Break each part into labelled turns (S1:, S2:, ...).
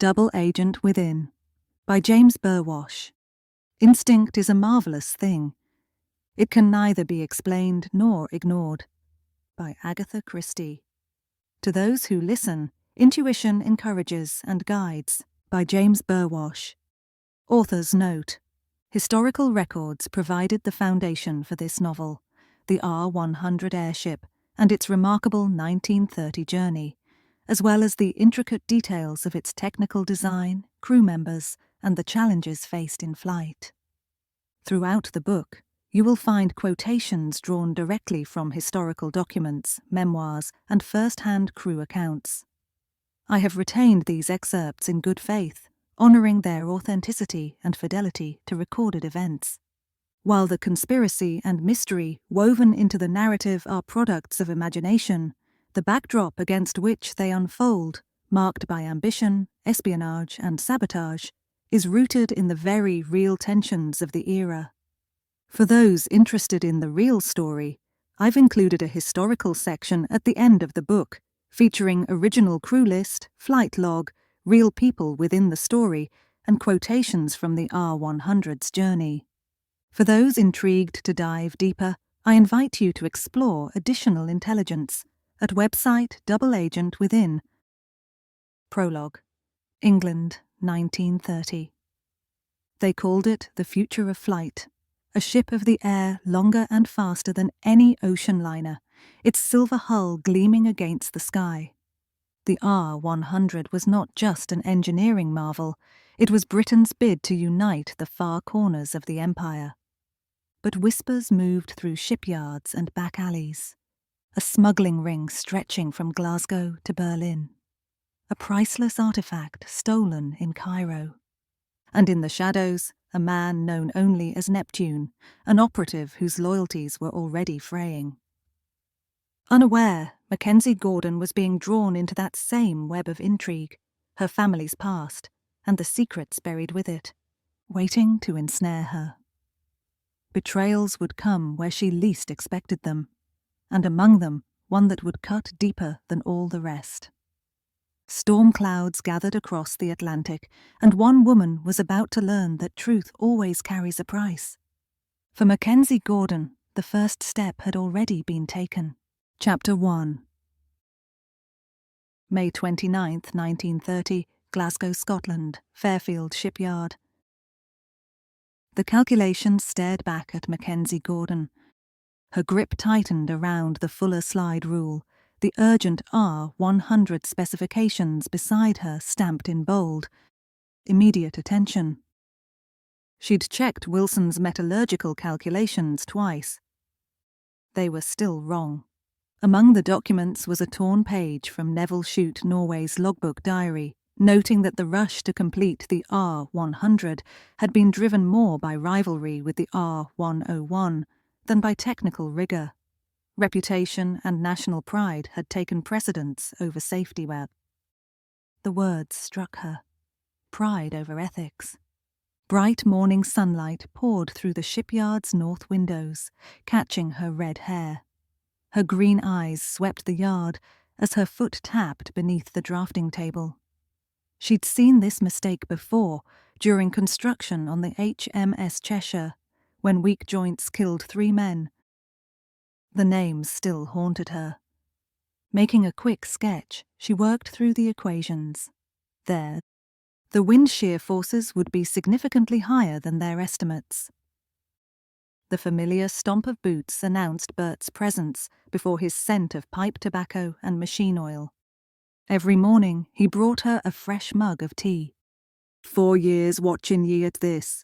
S1: Double Agent Within by James Burwash. Instinct is a marvelous thing. It can neither be explained nor ignored. By Agatha Christie. To those who listen, intuition encourages and guides. By James Burwash. Author's note: historical records provided the foundation for this novel, the R-100 airship and its remarkable 1930 journey, as well as the intricate details of its technical design, crew members, and the challenges faced in flight. Throughout the book, you will find quotations drawn directly from historical documents, memoirs, and first-hand crew accounts. I have retained these excerpts in good faith, honouring their authenticity and fidelity to recorded events. While the conspiracy and mystery woven into the narrative are products of imagination, the backdrop against which they unfold, marked by ambition, espionage, and sabotage, is rooted in the very real tensions of the era. For those interested in the real story, I've included a historical section at the end of the book, featuring original crew list, flight log, real people within the story, and quotations from the R-100's journey. For those intrigued to dive deeper, I invite you to explore additional intelligence at website Double Agent Within. Prologue. England, 1930. They called it the future of flight, a ship of the air longer and faster than any ocean liner, its silver hull gleaming against the sky. The R-100 was not just an engineering marvel, it was Britain's bid to unite the far corners of the empire. But whispers moved through shipyards and back alleys, a smuggling ring stretching from Glasgow to Berlin, a priceless artifact stolen in Cairo. And in the shadows, a man known only as Neptune, an operative whose loyalties were already fraying. Unaware, Mackenzie Gordon was being drawn into that same web of intrigue, her family's past, and the secrets buried with it, waiting to ensnare her. Betrayals would come where she least expected them, and among them one that would cut deeper than all the rest. Storm clouds gathered across the Atlantic, and one woman was about to learn that truth always carries a price. For Mackenzie Gordon, the first step had already been taken. Chapter 1. May 29, 1930, Glasgow, Scotland, Fairfield Shipyard. The calculations stared back at Mackenzie Gordon. Her grip tightened around the Fuller slide rule, the urgent R-100 specifications beside her stamped in bold. Immediate attention. She'd checked Wilson's metallurgical calculations twice. They were still wrong. Among the documents was a torn page from Neville Shute Norway's logbook diary, noting that the rush to complete the R-100 had been driven more by rivalry with the R-101 than by technical rigour. Reputation and national pride had taken precedence over safety well. The words struck her. Pride over ethics. Bright morning sunlight poured through the shipyard's north windows, catching her red hair. Her green eyes swept the yard as her foot tapped beneath the drafting table. She'd seen this mistake before, during construction on the HMS Cheshire, when weak joints killed 3 men. The names still haunted her. Making a quick sketch, she worked through the equations. There, the wind shear forces would be significantly higher than their estimates. The familiar stomp of boots announced Bert's presence before his scent of pipe tobacco and machine oil. Every morning he brought her a fresh mug of tea. 4 years watching ye at this.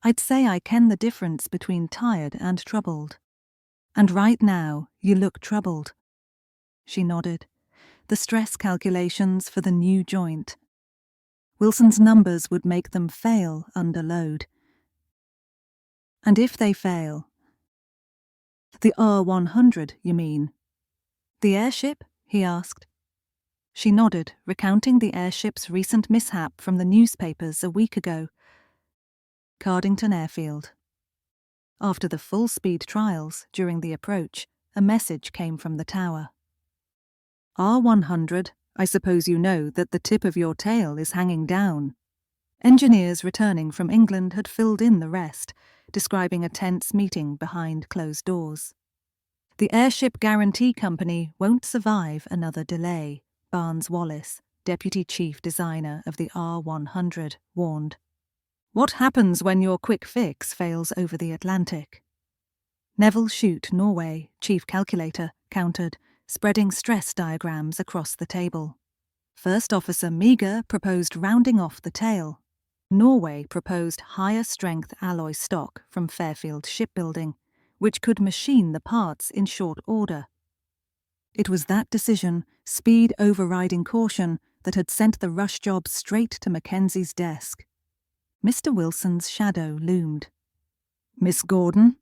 S1: I'd say I ken the difference between tired and troubled. And right now you look troubled. She nodded. The stress calculations for the new joint. Wilson's numbers would make them fail under load. And if they fail? The R-100, you mean? The airship? He asked. She nodded, recounting the airship's recent mishap from the newspapers a week ago. Cardington Airfield. After the full-speed trials during the approach, a message came from the tower. R-100, I suppose you know that the tip of your tail is hanging down. Engineers returning from England had filled in the rest, describing a tense meeting behind closed doors. The Airship Guarantee Company won't survive another delay, Barnes Wallis, Deputy Chief Designer of the R100, warned. What happens when your quick fix fails over the Atlantic? Neville Shute, Norway, Chief Calculator, countered, spreading stress diagrams across the table. First Officer Meagher proposed rounding off the tail. Norway proposed higher strength alloy stock from Fairfield Shipbuilding, which could machine the parts in short order. It was that decision, speed overriding caution, that had sent the rush job straight to Mackenzie's desk. Mr. Wilson's shadow loomed. Miss Gordon,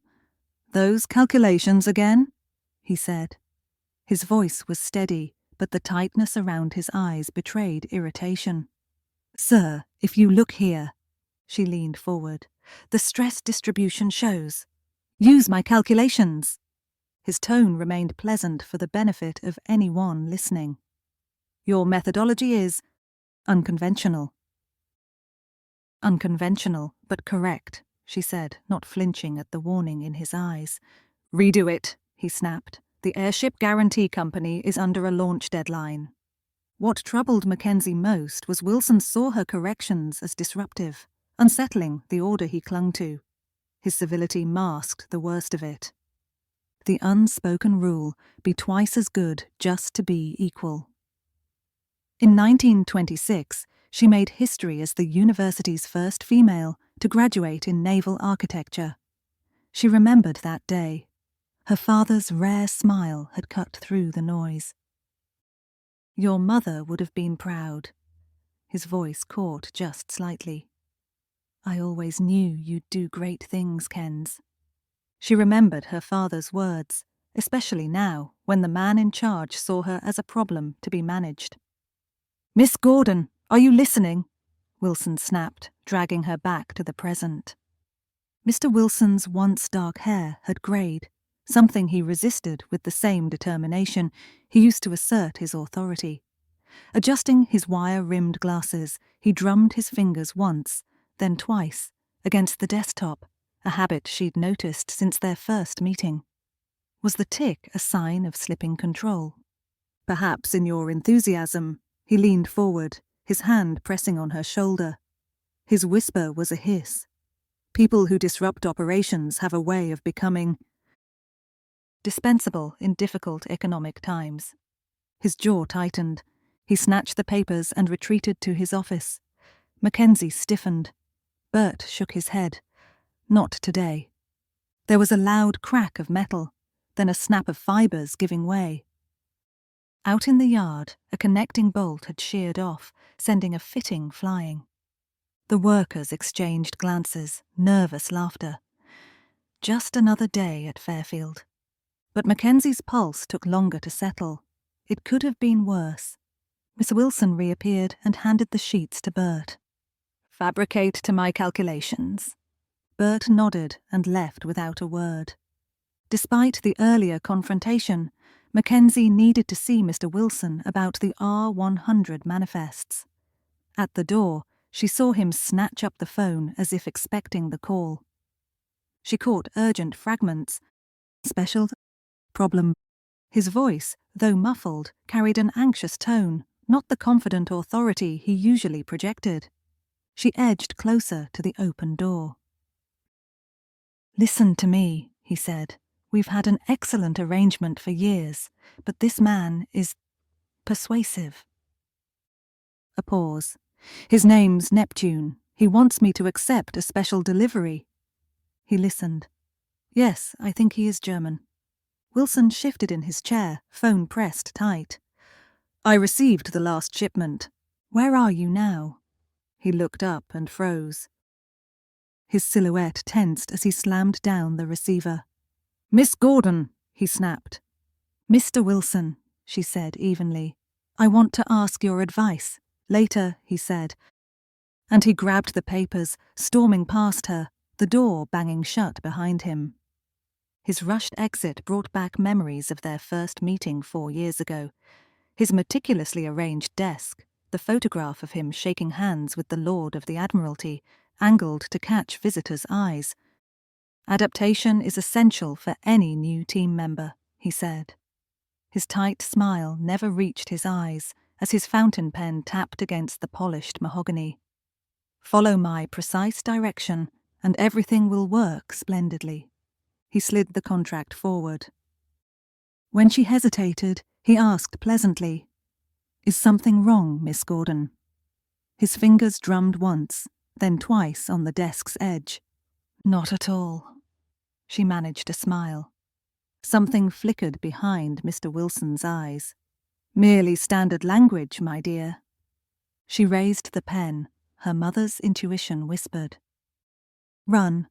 S1: those calculations again? He said. His voice was steady, but the tightness around his eyes betrayed irritation. Sir, if you look here. She leaned forward. The stress distribution shows. Use my calculations. His tone remained pleasant for the benefit of anyone listening. Your methodology is unconventional. Unconventional, but correct, she said, not flinching at the warning in his eyes. Redo it, he snapped. The Airship Guarantee Company is under a launch deadline. What troubled Mackenzie most was Wilson saw her corrections as disruptive, unsettling the order he clung to. His civility masked the worst of it. The unspoken rule, be twice as good just to be equal. In 1926, she made history as the university's first female to graduate in naval architecture. She remembered that day. Her father's rare smile had cut through the noise. Your mother would have been proud. His voice caught just slightly. I always knew you'd do great things, Kens. She remembered her father's words, especially now, when the man in charge saw her as a problem to be managed. Miss Gordon, are you listening? Wilson snapped, dragging her back to the present. Mr. Wilson's once dark hair had greyed, something he resisted with the same determination he used to assert his authority. Adjusting his wire-rimmed glasses, he drummed his fingers once, then twice, against the desktop, a habit she'd noticed since their first meeting. Was the tick a sign of slipping control? Perhaps in your enthusiasm, he leaned forward, his hand pressing on her shoulder. His whisper was a hiss. People who disrupt operations have a way of becoming dispensable in difficult economic times. His jaw tightened. He snatched the papers and retreated to his office. Mackenzie stiffened. Bert shook his head. Not today. There was a loud crack of metal, then a snap of fibres giving way. Out in the yard, a connecting bolt had sheared off, sending a fitting flying. The workers exchanged glances, nervous laughter. Just another day at Fairfield. But Mackenzie's pulse took longer to settle. It could have been worse. Miss Wilson reappeared and handed the sheets to Bert. Fabricate to my calculations. Bert nodded and left without a word. Despite the earlier confrontation, Mackenzie needed to see Mr. Wilson about the R100 manifests. At the door, she saw him snatch up the phone as if expecting the call. She caught urgent fragments. Special problem. His voice, though muffled, carried an anxious tone, not the confident authority he usually projected. She edged closer to the open door. Listen to me, he said. We've had an excellent arrangement for years, but this man is persuasive. A pause. His name's Neptune. He wants me to accept a special delivery. He listened. Yes, I think he is German. Wilson shifted in his chair, phone pressed tight. I received the last shipment. Where are you now? He looked up and froze. His silhouette tensed as he slammed down the receiver. Miss Gordon, he snapped. Mr. Wilson, she said evenly. I want to ask your advice. Later, he said. And he grabbed the papers, storming past her, the door banging shut behind him. His rushed exit brought back memories of their first meeting 4 years ago. His meticulously arranged desk, the photograph of him shaking hands with the Lord of the Admiralty, angled to catch visitors' eyes. "Adaptation is essential for any new team member," he said. His tight smile never reached his eyes as his fountain pen tapped against the polished mahogany. "Follow my precise direction, and everything will work splendidly." He slid the contract forward. When she hesitated, he asked pleasantly, "Is something wrong, Miss Gordon?" His fingers drummed once, then twice on the desk's edge. "Not at all." She managed a smile. Something flickered behind Mr. Wilson's eyes. "Merely standard language, my dear." She raised the pen. Her mother's intuition whispered. "Run."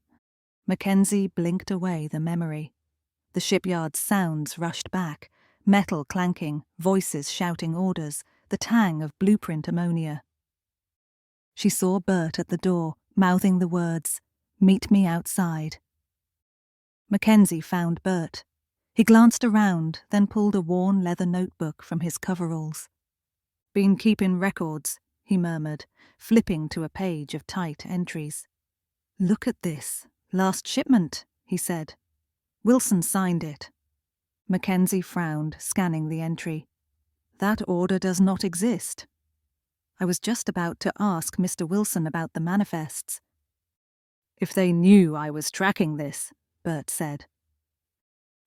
S1: Mackenzie blinked away the memory. The shipyard's sounds rushed back, metal clanking, voices shouting orders, the tang of blueprint ammonia. She saw Bert at the door, mouthing the words, "Meet me outside." Mackenzie found Bert. He glanced around, then pulled a worn leather notebook from his coveralls. "Been keeping records," he murmured, flipping to a page of tight entries. "Look at this. Last shipment," he said. "Wilson signed it." Mackenzie frowned, scanning the entry. "That order does not exist." "I was just about to ask Mr. Wilson about the manifests." "If they knew I was tracking this," Bert said.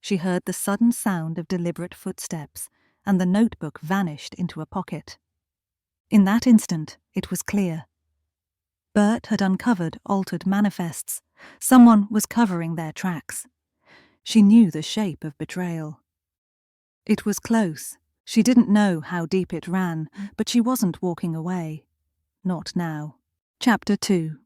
S1: She heard the sudden sound of deliberate footsteps, and the notebook vanished into a pocket. In that instant, it was clear. Bert had uncovered altered manifests. Someone was covering their tracks. She knew the shape of betrayal. It was close. She didn't know how deep it ran, but she wasn't walking away. Not now. Chapter 2.